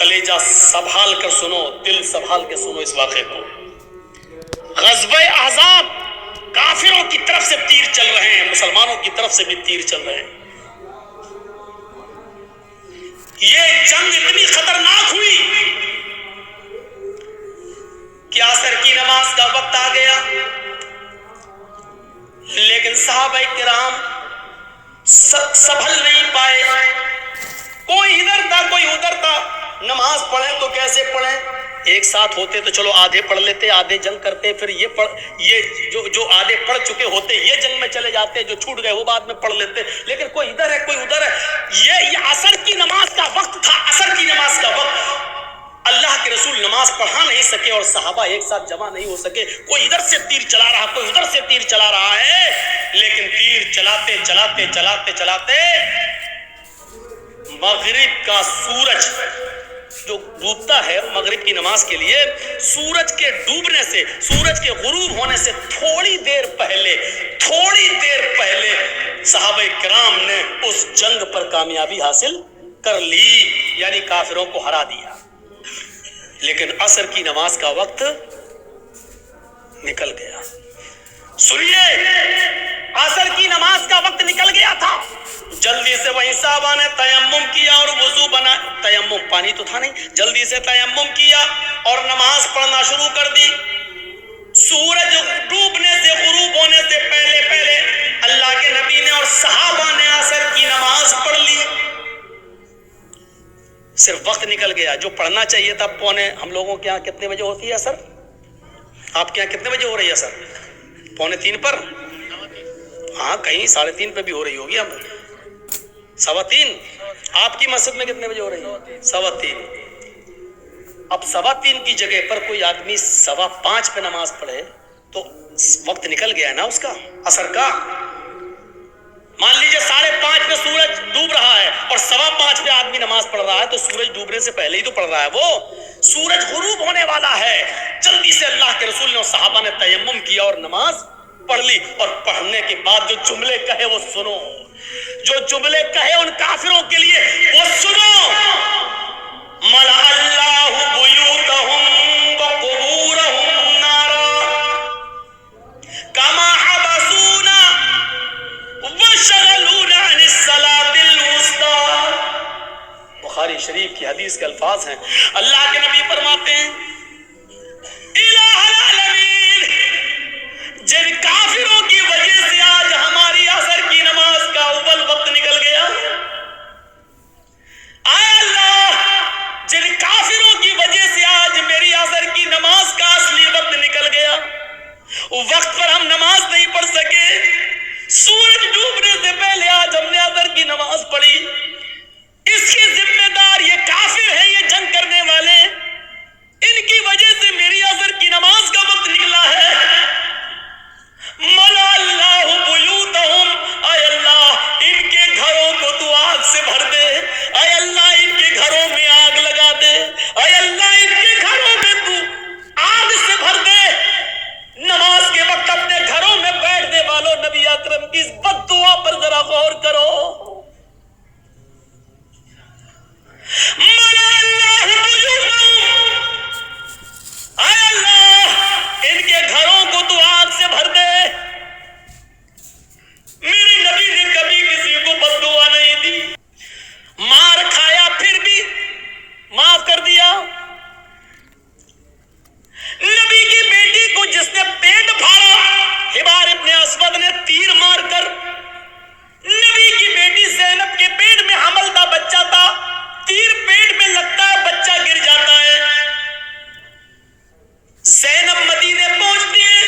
کلیجہ سنبھال کر سنو، دل سنبھال کے سنو اس واقعے کو۔ غزوہ احزاب، کافروں کی طرف سے تیر چل رہے ہیں، مسلمانوں کی طرف سے بھی تیر چل رہے ہیں۔ یہ جنگ اتنی خطرناک ہوئی کہ عصر کی نماز کا وقت آ گیا، لیکن صحابہ کرام سنبھل نہیں پائے، کوئی ادھر تھا کوئی ادھر تھا۔ نماز پڑھیں تو کیسے پڑھیں؟ ایک ساتھ ہوتے تو چلو آدھے پڑھ لیتے، آدھے جنگ کرتے، پھر یہ جو آدھے پڑھ چکے ہوتے یہ جنگ میں چلے جاتے، جو چھوٹ گئے وہ بعد میں پڑھ لیتے، لیکن کوئی ادھر ہے کوئی ادھر ہے۔ یہ عصر کی نماز کا وقت تھا، عصر کی نماز کا وقت۔ اللہ کے رسول نماز پڑھا نہیں سکے اور صحابہ ایک ساتھ جمع نہیں ہو سکے، کوئی ادھر سے تیر چلا رہا کوئی ادھر سے تیر چلا رہا ہے، لیکن تیر چلاتے چلاتے چلاتے چلاتے مغرب کا سورج جو ڈوبتا ہے مغرب کی نماز کے لیے، سورج کے ڈوبنے سے، سورج کے غروب ہونے سے تھوڑی دیر پہلے صحابہ کرام نے اس جنگ پر کامیابی حاصل کر لی، یعنی کافروں کو ہرا دیا۔ لیکن عصر کی نماز کا وقت نکل گیا۔ سنیے، عصر کی نماز کا وقت نکل گیا تھا، جلدی سے وہیں صحابہ نے تیمم کیا اور وضو بنا، تیمم پانی تو تھا نہیں، جلدی سے تیمم کیا اور نماز پڑھنا شروع کر دی۔ سورج ڈوبنے سے غروب ہونے سے پہلے پہلے اللہ کے نبی نے اور صحابہ نے عصر کی نماز پڑھ لی۔ صرف وقت نکل گیا، جو پڑھنا چاہیے تھا پونے، ہم لوگوں کے یہاں کتنے بجے ہوتی ہے عصر؟ آپ کے یہاں کتنے بجے ہو رہی ہے عصر؟ 2:45 پر؟ ہاں کہیں 3:30 پہ بھی ہو رہی ہوگی، ہم 3:15۔ آپ کی مسجد میں کتنے بجے ہو رہی ہے؟ 3:15۔ اب 3:15 کی جگہ پر کوئی آدمی 5:15 پہ نماز پڑھے تو وقت نکل گیا نا اس کا عصر کا۔ مان لیجئے 5:30 پہ سورج ڈوب رہا ہے اور 5:15 پہ آدمی نماز پڑھ رہا ہے تو سورج ڈوبنے سے پہلے ہی تو پڑھ رہا ہے، وہ سورج غروب ہونے والا ہے۔ جلدی سے اللہ کے رسول نے اور صحابہ نے تیمم کیا اور نماز پڑھ لی، اور پڑھنے کے بعد جو جملے کہے وہ سنو، جو جملے کہے ان کافروں کے لیے وہ سنو۔ ملأ اللہ بیوتہم وقبورہم نارا کما حبسونا وشغلونا عن الصلاة الوسطی۔ بخاری شریف کی حدیث کے الفاظ ہیں، اللہ کے نبی فرماتے ہیں الہ العالمین، جن کافروں کی وجہ سے آج ہماری عصر کی نماز کا اول وقت نکل گیا، اے اللہ جن کافروں کی وجہ سے آج میری عصر کی نماز کا اصلی وقت نکل گیا، وقت پر ہم نماز نہیں پڑھ سکے، سورج ڈوبنے سے پہلے آج ہم نے عصر کی نماز پڑھی، اس کے ذمہ دار یہ کافر ہیں، یہ جنگ کرنے والے، ان کی وجہ سے میری عصر کی نماز کا وقت نکلا ہے۔ ملأ اللہ بیوتہم، اے اللہ ان کے گھروں کو تو آگ سے بھر دے، اے اللہ ان کے گھروں میں آگ لگا دے، اے اللہ ان کے گھروں میں تو آگ سے بھر دے۔ نماز کے وقت اپنے گھروں میں بیٹھنے والوں، نبی اکرم کی اس بد دعا پر ذرا غور کرو۔ ملأ اللہ بیوتہم، اے اللہ ان کے گھروں کو تو آگ سے بھر دے۔ میرے نبی نے کبھی کسی کو بد دعا نہیں دی، مار کھایا پھر بھی معاف کر دیا۔ نبی کی بیٹی کو جس نے پیٹ پھاڑا، حبار ابن اسود نے تیر مار کر، نبی کی بیٹی زینب کے پیٹ میں حمل تھا، بچہ تھا، تیر پیٹ میں لگتا ہے بچہ گر جاتا ہے، زینب مدینے پہنچتی ہے،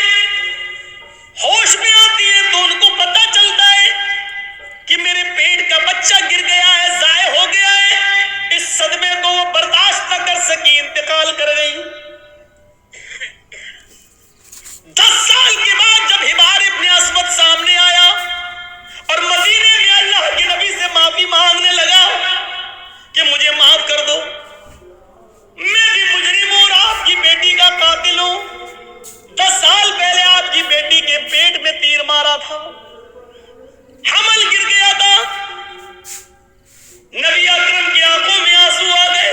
ہوش میں آتی ہے تو ان کو پتہ چلتا ہے کہ میرے پیٹ کا بچہ گر گیا ہے، ضائع ہو گیا ہے۔ اس صدمے کو وہ برداشت نہ کر سکی، انتقال کر گئی۔ 10 سال کے بعد جب حبار ابن اسود سامنے آیا اور مدینے میں اللہ کے نبی سے معافی مانگنے لگا کہ مجھے معاف کر دو، میں بھی مجرم ہوں اور آپ کی بیٹی کا قاتل ہوں، 10 سال پہلے آپ کی بیٹی کے پیٹ میں تیر مارا تھا، حمل گر گیا تھا۔ نبی اکرم کی آنکھوں میں آنسو آ گئے،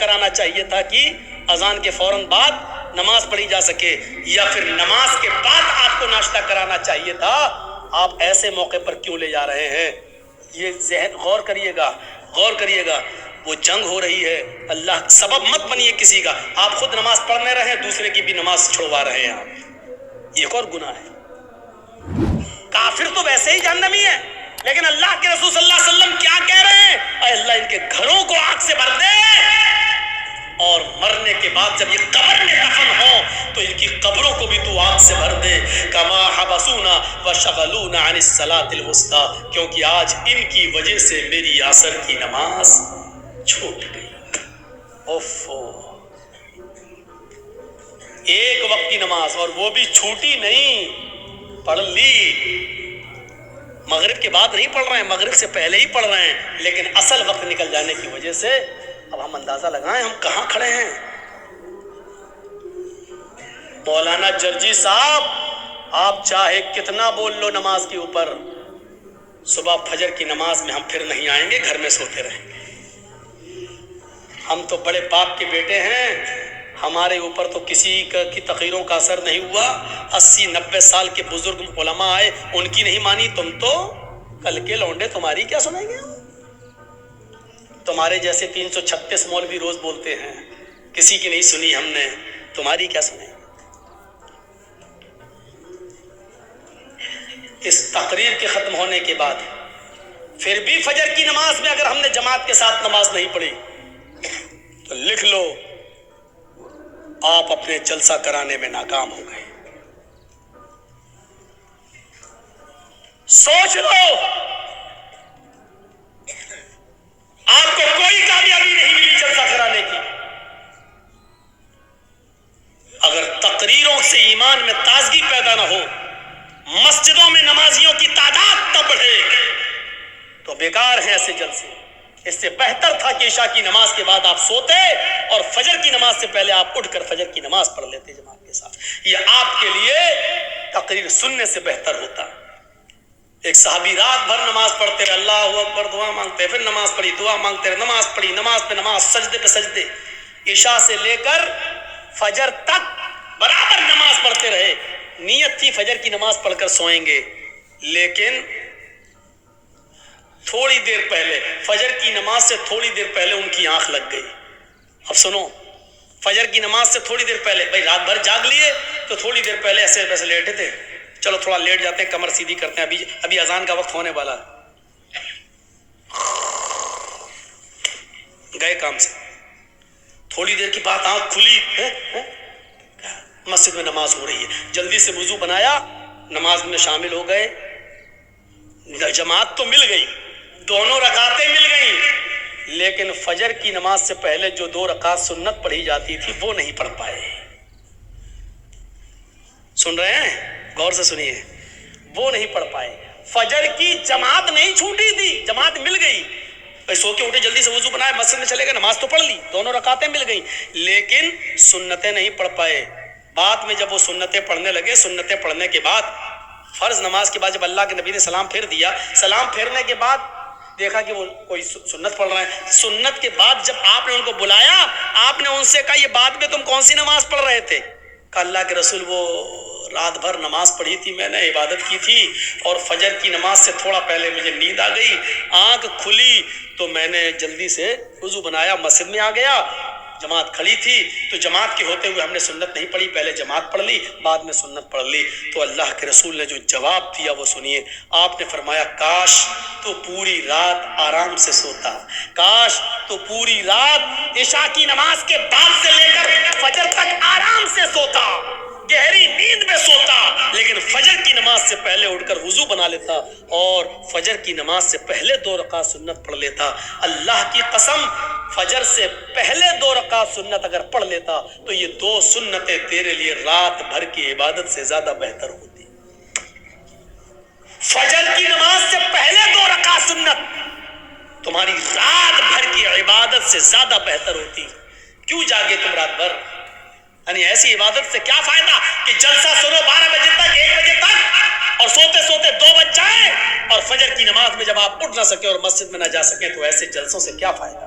کرانا چاہیے تھا کہ اذان کے فوراً بعد نماز پڑھی جا سکے، یا پھر نماز کے بعد آپ کو ناشتہ کرانا چاہیے تھا۔ آپ ایسے موقع پر کیوں لے جا رہے ہیں؟ یہ ذہن غور کریے گا، غور کریے گا۔ وہ جنگ ہو رہی ہے، اللہ سبب مت بنیے کسی کا۔ آپ خود نماز پڑھنے رہے، دوسرے کی بھی نماز چھڑوا رہے ہیں آپ، یہ ایک اور گناہ ہے۔ کافر تو ویسے ہی جہنمی ہے، لیکن اللہ کے رسول صلی اللہ علیہ وسلم کیا کہہ رہے ہیں؟ اے اللہ ان کے گھروں کو آگ سے بھر دے، اور مرنے کے بعد جب یہ قبر میں دفن ہوں تو ان کی قبروں کو بھی تو آگ سے بھر دے۔ کما حبسونا وشغلونا عن الصلاۃ الوسطی، کیونکہ آج ان کی وجہ سے میری عصر کی نماز چھوٹ گئی۔ اوفو، ایک وقت کی نماز، اور وہ بھی چھوٹی نہیں، پڑھ لی۔ مغرب کے بعد نہیں پڑھ رہے ہیں، مغرب سے پہلے ہی پڑھ رہے ہیں، لیکن اصل وقت نکل جانے کی وجہ سے اب ہم اندازہ لگائیں ہم کہاں کھڑے ہیں۔ مولانا جرجی صاحب، آپ چاہے کتنا بول لو نماز کے اوپر، صبح فجر کی نماز میں ہم پھر نہیں آئیں گے، گھر میں سوتے رہیں گے۔ ہم تو بڑے باپ کے بیٹے ہیں، ہمارے اوپر تو کسی کی تقریروں کا اثر نہیں ہوا۔ 80-90 سال کے بزرگ علماء آئے، ان کی نہیں مانی، تم تو کل کے لونڈے تمہاری کیا سنیں گے؟ تمہارے جیسے 336 مولوی روز بولتے ہیں، کسی کی نہیں سنی ہم نے، تمہاری کیا سنیں؟ اس تقریر کے ختم ہونے کے بعد پھر بھی فجر کی نماز میں اگر ہم نے جماعت کے ساتھ نماز نہیں پڑھی تو لکھ لو، آپ اپنے جلسہ کرانے میں ناکام ہو گئے۔ سوچ لو، آپ کو کوئی کامیابی نہیں ملی جلسہ کرانے کی۔ اگر تقریروں سے ایمان میں تازگی پیدا نہ ہو، مسجدوں میں نمازیوں کی تعداد نہ بڑھے، تو بیکار ہیں ایسے جلسے۔ اس سے بہتر تھا کہ عشاء کی نماز کے بعد آپ سوتے اور فجر کی نماز سے پہلے آپ اٹھ کر فجر کی نماز پڑھ لیتے جماعت کے ساتھ، یہ آپ کے لیے تقریر سننے سے بہتر ہوتا۔ ایک صحابی رات بھر نماز پڑھتے رہے، اللہ اکبر، دعا مانگتے، پھر نماز پڑھی، دعا مانگتے رہے، نماز پڑھی، نماز پہ نماز، سجدے پہ سجدے، عشاء سے لے کر فجر تک برابر نماز پڑھتے رہے۔ نیت تھی فجر کی نماز پڑھ کر سوئیں گے، لیکن تھوڑی دیر پہلے، فجر کی نماز سے تھوڑی دیر پہلے ان کی آنکھ لگ گئی۔ اب سنو، فجر کی نماز سے تھوڑی دیر پہلے، بھائی رات بھر جاگ لیے تو تھوڑی دیر پہلے ایسے ویسے لیٹے تھے، چلو تھوڑا لیٹ جاتے ہیں، کمر سیدھی کرتے ہیں، ابھی اذان کا وقت ہونے والا ہے، گئے کام سے، تھوڑی دیر کی بات آنکھ کھلی، مسجد میں نماز ہو رہی ہے، جلدی سے وضو بنایا، نماز میں شامل ہو گئے، جماعت تو مل گئی، دونوں رکعتیں مل گئیں، لیکن فجر کی نماز سے پہلے جو 2 رکعت سنت پڑھی جاتی تھی وہ نہیں پڑھ پائے۔ سن رہے ہیں؟ غور سے سنیے، وہ نہیں پڑھ پائے۔ فجر کی جماعت نہیں چھوٹی تھی، جماعت مل گئی، سو کے اٹھے، جلدی سے وضو بنائے، مسجد میں چلے گئے، نماز تو پڑھ لی، دونوں رکعتیں مل گئیں، لیکن سنتیں نہیں پڑھ پائے۔ بعد میں جب وہ سنتیں پڑھنے لگے، سنتیں پڑھنے کے بعد فرض نماز کے بعد جب اللہ کے نبی نے سلام پھیر دیا، سلام پھیرنے کے بعد دیکھا کہ وہ کوئی سنت پڑھ رہے ہیں، سنت کے بعد جب آپ نے ان کو بلایا، آپ نے ان سے کہا یہ بعد میں تم کون سی نماز پڑھ رہے تھے؟ کہ اللہ کے رسول وہ رات بھر نماز پڑھی تھی میں نے، عبادت کی تھی، اور فجر کی نماز سے تھوڑا پہلے مجھے نیند آ گئی، آنکھ کھلی تو میں نے جلدی سے وضو بنایا، مسجد میں آ گیا، جماعت کھڑی تھی تو جماعت کے ہوتے ہوئے ہم نے سنت نہیں پڑھی، پہلے جماعت پڑھ لی، بعد میں سنت پڑھ لی۔ تو اللہ کے رسول نے جو جواب دیا وہ سنیے، آپ نے فرمایا کاش تو پوری رات آرام سے سوتا، کاش تو پوری رات عشاء کی نماز کے بعد سے لے کر فجر تک آرام سے سوتا، گہری نیند میں سوتا، لیکن فجر کی نماز سے پہلے اٹھ کر وضو بنا لیتا اور فجر کی نماز سے پہلے 2 رکعت سنت پڑھ لیتا۔ اللہ کی قسم، فجر سے پہلے 2 رکعت سنت اگر پڑھ لیتا تو یہ 2 سنتیں تیرے لیے رات بھر کی عبادت سے زیادہ بہتر ہوتی۔ فجر کی نماز سے پہلے 2 رکعت سنت تمہاری رات بھر کی عبادت سے زیادہ بہتر ہوتی۔ کیوں جاگے تم رات بھر؟ یعنی ایسی عبادت سے کیا فائدہ کہ جلسہ سنو 12 بجے تک، 1 بجے تک، اور سوتے سوتے 2 بج جائے، اور فجر کی نماز میں جب آپ اٹھ نہ سکیں اور مسجد میں نہ جا سکیں تو ایسے جلسوں سے کیا فائدہ؟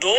2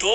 2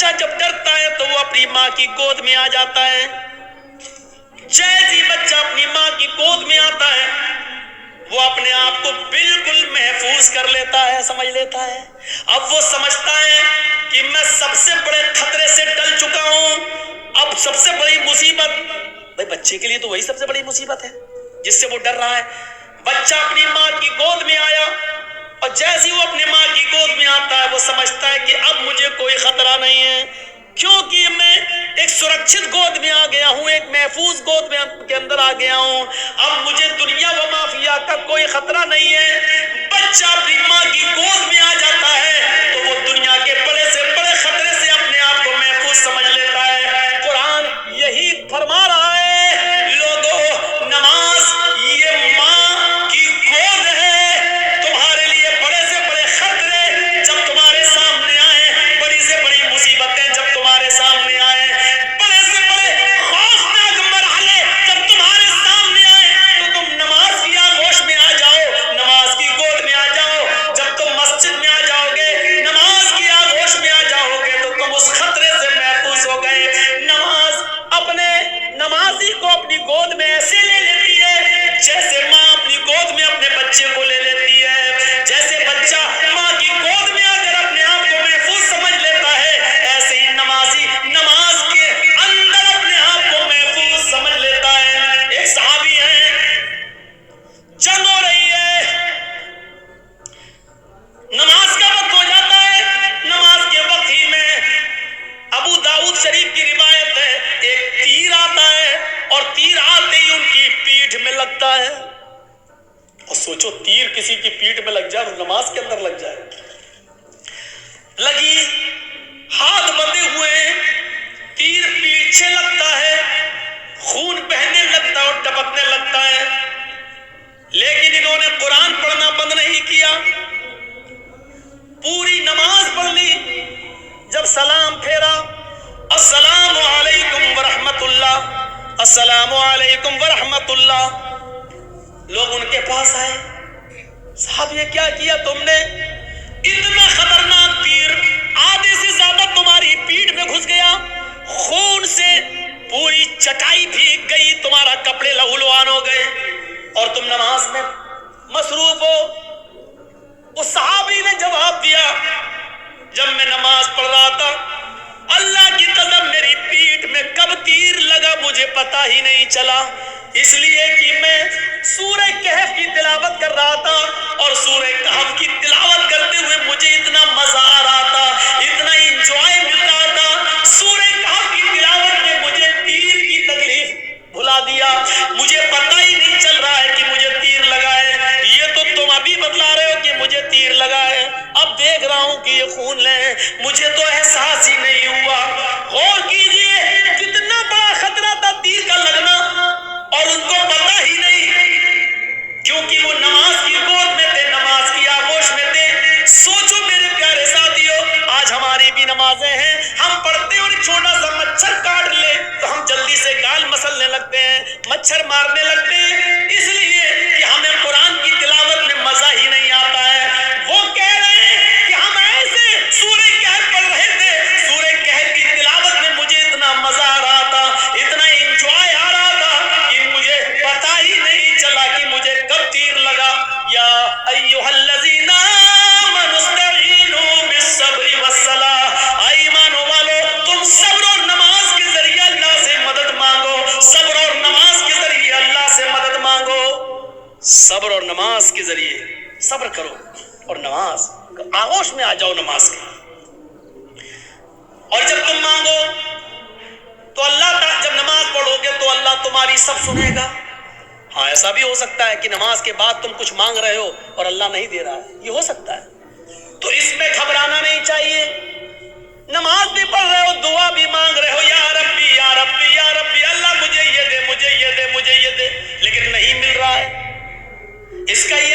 بچہ جب ڈرتا ہے تو وہ اپنی ماں کی گود میں آ جاتا ہے. جیسے ہی بچہ اپنی ماں کی گود میں آتا ہے وہ اپنے آپ کو بالکل محفوظ کر لیتا ہے, سمجھ لیتا ہے. اب وہ سمجھتا ہے کہ میں سب سے بڑے خطرے سے ٹل چکا ہوں. اب سب سے بڑی مصیبت, بھائی بچے کے لیے تو وہی سب سے بڑی مصیبت ہے جس سے وہ ڈر رہا ہے. بچہ اپنی ماں کی گود میں آیا اور جیسے ہی وہ اپنی ماں کی گود میں آتا ہے وہ سمجھتا ہے کہ اب مجھے کوئی خطرہ نہیں ہے, کیونکہ میں ایک سرکشت گود میں آ گیا ہوں, ایک محفوظ گود میں کے اندر آ گیا ہوں. اب مجھے دنیا و مافیا کا کوئی خطرہ نہیں ہے. بچہ اپنی ماں کی گود میں آ جاتا ہے تو وہ دنیا کے بڑے سے بڑے خطرے سے اپنے آپ کو محفوظ سمجھ لیتا ہے. قرآن یہی فرما رہا ہے, لوگوں نماز یہ ماں کی گود ہے. تمہارے لیے بڑے سے بڑے خطرے جب تمہارے سامنے آئے, بڑی سے بڑی مصیبتیں جب تمہارے سامنے آئے, بڑے سے بڑے خوفناک مرحلے جب تمہارے سامنے آئے تو تم نماز کی آغوش میں آ جاؤ, نماز کی گود میں آ جاؤ. جب تم مسجد میں آ جاؤ گے, نماز کی آغوش میں آ جاؤ گے تو تم اس خطرے سے محفوظ ہو گئے. نماز اپنے نمازی کو اپنی گود میں ایسے لے لیتی ہے جیسے ماں اپنی گود میں اپنے بچے کو لے لیتی ہے. جیسے بچہ ماں کی گود میں آ کر اپنے آپ کو محفوظ سمجھ لیتا ہے, ایسے ہی نمازی نماز کے اندر اپنے آپ کو محفوظ سمجھ لیتا ہے. ایک صحابی ہیں, جنگ ہو رہی ہے, نماز کا وقت ہو جاتا ہے. نماز کے وقت ہی میں ابو داؤد شریف کی روایت ہے, ایک تیر آتا ہے اور تیر آتے ہی ان کی پیٹھ میں لگتا ہے. اور سوچو تیر کسی کی پیٹھ میں لگ جائے اور نماز کے اندر لگ جائے. لگی, ہاتھ بندھے ہوئے, تیر پیچھے لگتا ہے, خون بہنے لگتا ہے اور ٹپکنے لگتا ہے. لیکن انہوں نے قرآن پڑھنا بند نہیں کیا, پوری نماز پڑھ لی. جب سلام پھیرا, السلام علیکم ورحمت اللہ, السلام علیکم ورحمت اللہ. لوگ ان کے پاس آئے, صاحب یہ کیا کیا تم نے؟ اتنا خطرناک تیر آدھے سے زیادہ تمہاری پیٹھ میں گھس گیا, خون سے پوری چٹائی بھیگ گئی, تمہارا کپڑے لہولوان ہو گئے اور تم نماز میں مصروف ہو. اس صحابی نے جواب دیا, جب میں نماز پڑھ رہا تھا اللہ کی قسم میری پیٹھ میں کب تیر لگا مجھے پتا ہی نہیں چلا, اس لیے کہ میں سورہ کہف کی تلاوت کر رہا تھا اور سورہ کہف کی تلاوت کرتے ہوئے مجھے اتنا مزہ آ رہا تھا, اتنا انجوائے مل رہا تھا. سورہ کہف کی تلاوت نے مجھے تیر کی تکلیف بھلا دیا, مجھے پتا ہی نہیں چل رہا ہے کہ مجھے تیر لگا ہے. یہ تو تم ابھی بتلا رہے ہو کہ مجھے تیر لگا ہے, اب دیکھ رہا ہوں کہ یہ خون لے, مجھے تو احساس ہی نہیں ہوا. غور کیجئے کتنا بڑا خطرہ تھا تیر کا لگنا اور ان کو پتا ہی نہیں, کیونکہ وہ نماز کی گود میں تھے, نماز کی آغوش میں تھے. سوچو میرے پیارے ساتھیو, آج ہماری بھی نمازیں ہیں, ہم پڑھتے اور ایک چھوٹا سا مچھر کاٹ لے تو ہم جلدی سے گال مسلنے لگتے ہیں, مچھر مارنے لگتے ہیں, اس لیے کہ ہمیں قرآن کی تلاوت میں مزہ ہی نہیں آتا ہے. وہ کہہ رہے ہیں کہ ہم ایسے سورہ کہف پڑھ رہے تھے, سورہ کہف کی تلاوت میں مجھے اتنا مزہ آ رہا تھا, اتنا انجوائے آ رہا تھا کہ مجھے پتا ہی نہیں چلا کہ مجھے کب تیر لگا. یا ایھا الذین آمنوا استعینوا بالصبر والصلاۃ, ایمان والو تم صبر اور نماز کے ذریعے اللہ سے مدد مانگو, صبر اور نماز کے ذریعے اللہ سے مدد مانگو. صبر اور نماز کے ذریعے صبر کرو اور نماز آغوش میں آ جاؤ نماز کے, اور جب تم مانگو تو اللہ تعالیٰ, جب نماز پڑھو گے تو اللہ تمہاری سب سنے گا. ہاں ایسا بھی ہو سکتا ہے کہ نماز کے بعد تم کچھ مانگ رہے ہو اور اللہ نہیں دے رہا ہے, یہ ہو سکتا ہے, تو اس میں گھبرانا نہیں چاہیے. نماز بھی پڑھ رہے ہو, دعا بھی مانگ رہے ہو, یا ربی یا ربی یا ربی, اللہ مجھے یہ دے, مجھے یہ دے, مجھے یہ دے, لیکن نہیں مل رہا ہے. اس کا یہ